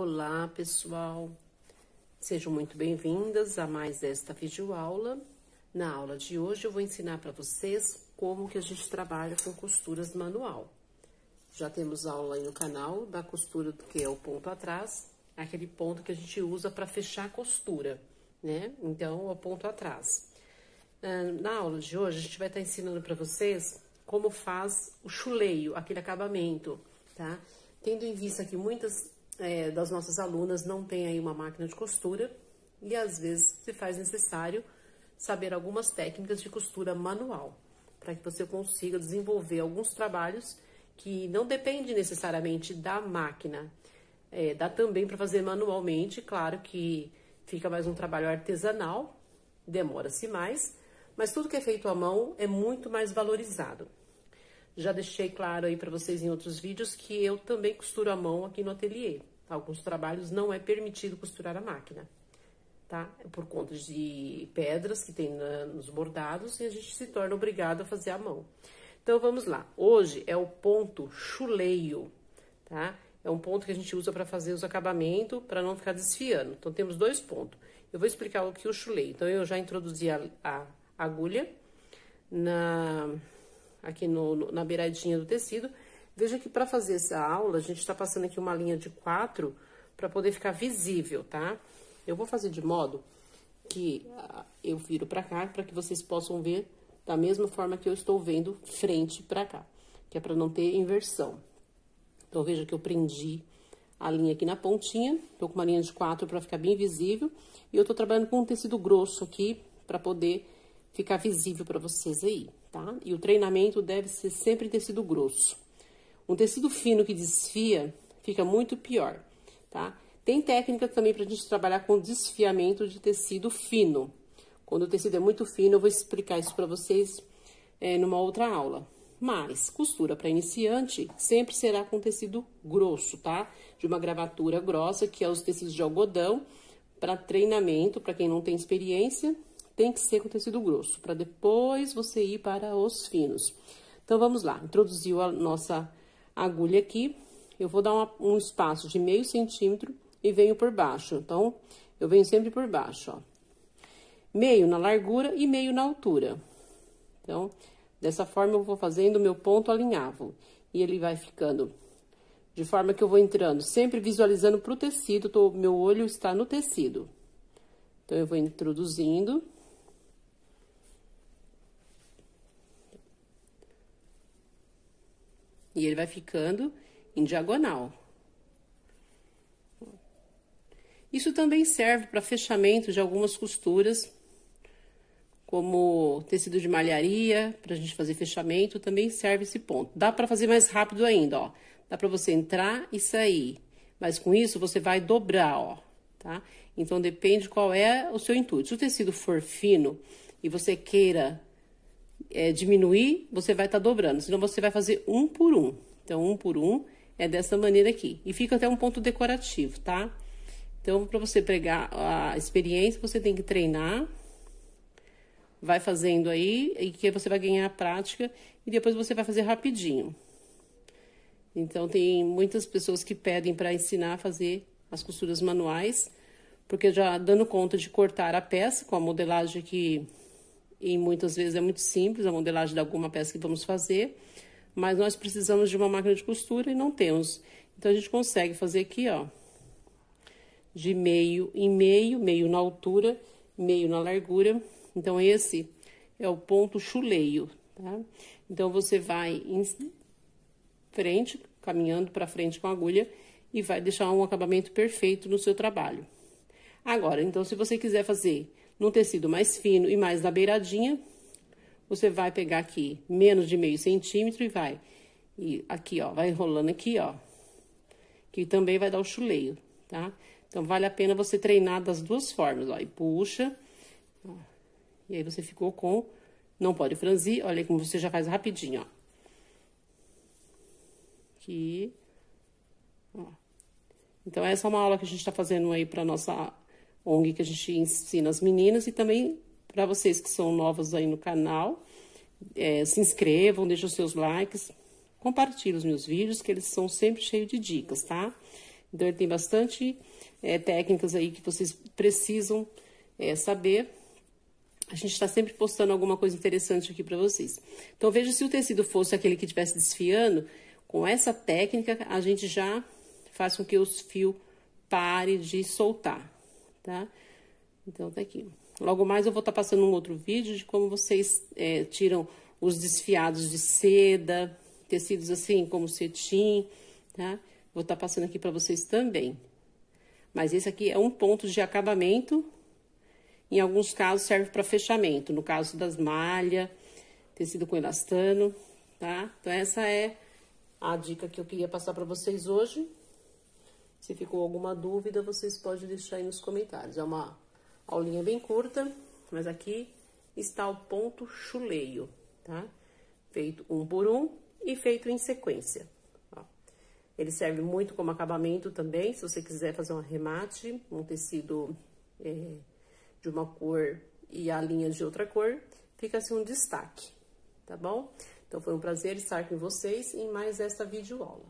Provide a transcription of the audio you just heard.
Olá, pessoal! Sejam muito bem-vindas a mais esta videoaula. Na aula de hoje eu vou ensinar para vocês como que a gente trabalha com costuras manual. Já temos aula aí no canal da costura do que é o ponto atrás, aquele ponto que a gente usa para fechar a costura, né? Então, é o ponto atrás. Na aula de hoje a gente vai estar ensinando para vocês como faz o chuleio, aquele acabamento, tá? Tendo em vista que muitas das nossas alunas não têm aí uma máquina de costura e às vezes se faz necessário saber algumas técnicas de costura manual, para que você consiga desenvolver alguns trabalhos que não dependem necessariamente da máquina. Dá também para fazer manualmente, claro que fica mais um trabalho artesanal, demora-se mais, mas tudo que é feito à mão é muito mais valorizado. Já deixei claro aí para vocês em outros vídeos que eu também costuro à mão aqui no ateliê. Alguns trabalhos não é permitido costurar a máquina, tá? Por conta de pedras que tem nos bordados e a gente se torna obrigado a fazer à mão. Então, vamos lá. Hoje é o ponto chuleio, tá? É um ponto que a gente usa para fazer os acabamentos, para não ficar desfiando. Então, temos dois pontos. Eu vou explicar o que é o chuleio. Então, eu já introduzi a agulha aqui na beiradinha do tecido. Veja que para fazer essa aula, a gente está passando aqui uma linha de 4 para poder ficar visível, tá? Eu vou fazer de modo que eu viro para cá, para que vocês possam ver da mesma forma que eu estou vendo frente para cá, que é para não ter inversão. Então, veja que eu prendi a linha aqui na pontinha, tô com uma linha de 4 para ficar bem visível, e eu tô trabalhando com um tecido grosso aqui, para poder ficar visível para vocês aí, tá? E o treinamento deve ser sempre em tecido grosso. Um tecido fino que desfia fica muito pior, tá? Tem técnica também pra gente trabalhar com desfiamento de tecido fino. Quando o tecido é muito fino, eu vou explicar isso pra vocês numa outra aula. Mas, costura para iniciante sempre será com tecido grosso, tá? De uma gravatura grossa, que é os tecidos de algodão. Para treinamento, para quem não tem experiência, tem que ser com tecido grosso, para depois você ir para os finos. Então, vamos lá. Introduziu a nossa agulha aqui. Eu vou dar um espaço de meio centímetro e venho por baixo. Então, eu venho sempre por baixo, ó. Meio na largura e meio na altura. Então, dessa forma, eu vou fazendo o meu ponto alinhável. E ele vai ficando de forma que eu vou entrando, sempre visualizando pro tecido, meu olho está no tecido. Então, eu vou introduzindo. E ele vai ficando em diagonal. Isso também serve para fechamento de algumas costuras, como tecido de malharia, para a gente fazer fechamento, também serve esse ponto. Dá para fazer mais rápido ainda, ó. Dá para você entrar e sair, mas com isso você vai dobrar, ó, tá? Então, depende qual é o seu intuito. Se o tecido for fino e você queira diminuir, você vai estar dobrando, senão você vai fazer um por um. Então, um por um é dessa maneira aqui. E fica até um ponto decorativo, tá? Então, para você pegar a experiência, você tem que treinar, vai fazendo aí, e que você vai ganhar a prática, e depois você vai fazer rapidinho. Então, tem muitas pessoas que pedem para ensinar a fazer as costuras manuais, porque já dando conta de cortar a peça com a modelagem que... E muitas vezes é muito simples a modelagem de alguma peça que vamos fazer, mas nós precisamos de uma máquina de costura e não temos. Então, a gente consegue fazer aqui, ó, de meio em meio, meio na altura, meio na largura. Então, esse é o ponto chuleio, tá? Então, você vai em frente, caminhando para frente com a agulha e vai deixar um acabamento perfeito no seu trabalho. Agora, então, se você quiser fazer num tecido mais fino e mais na beiradinha, você vai pegar aqui menos de meio centímetro e vai. E aqui, ó, vai enrolando aqui, ó, que também vai dar o chuleio, tá? Então, vale a pena você treinar das duas formas, ó, e puxa, ó, e aí você ficou com, não pode franzir, olha como você já faz rapidinho, ó. Aqui, ó. Então, essa é uma aula que a gente tá fazendo aí pra nossa ONG, que a gente ensina as meninas, e também para vocês que são novos aí no canal, se inscrevam, deixem os seus likes, compartilhem os meus vídeos, que eles são sempre cheios de dicas, tá? Então, ele tem bastante técnicas aí que vocês precisam saber. A gente está sempre postando alguma coisa interessante aqui para vocês. Então, veja, se o tecido fosse aquele que estivesse desfiando, com essa técnica, a gente já faz com que os fios parem de soltar, tá? Então, tá aqui. Logo mais, eu vou estar passando um outro vídeo de como vocês tiram os desfiados de seda, tecidos assim, como cetim, tá? Vou estar passando aqui para vocês também. Mas esse aqui é um ponto de acabamento. Em alguns casos serve para fechamento, no caso das malhas, tecido com elastano, tá? Então, essa é a dica que eu queria passar para vocês hoje. Se ficou alguma dúvida, vocês podem deixar aí nos comentários. É uma aulinha bem curta, mas aqui está o ponto chuleio, tá? Feito um por um e feito em sequência. Ó. Ele serve muito como acabamento também, se você quiser fazer um arremate, um tecido de uma cor e a linha de outra cor, fica assim um destaque, tá bom? Então, foi um prazer estar com vocês em mais esta videoaula.